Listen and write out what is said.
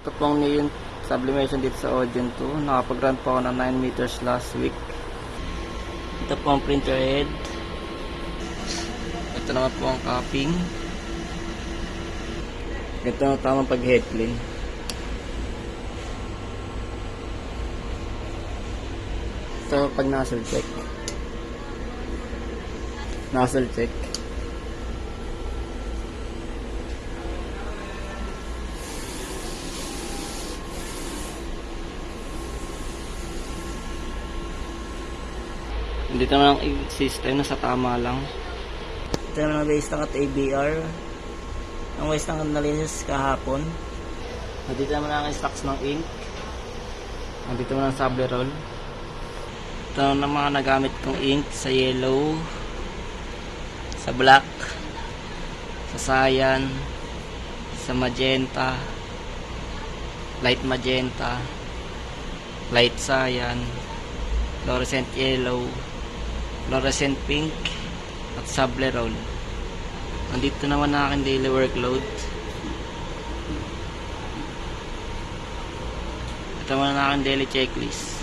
Ito pong neon sublimation dito sa Audyon 2. Nakapag-run po ako ng 9 meters last week. Ito po ang printer head. Ito naman po ang capping. Ito ang tamang pag-head clean. Ito pag nozzle check. Nozzle check. Dito naman ang ink system, nasa tama lang. Ito naman ang waste tank at ABR. Ang waste tank nalinis kahapon. Dito naman ang stocks ng ink. Dito naman ang sable roll. Ito naman mga nagamit kong ink sa yellow, sa black, sa cyan, sa magenta, light magenta, light cyan, fluorescent yellow, fluorescent pink, at sable roll. Nandito naman ang aking daily workload. Ito naman ang aking daily checklist.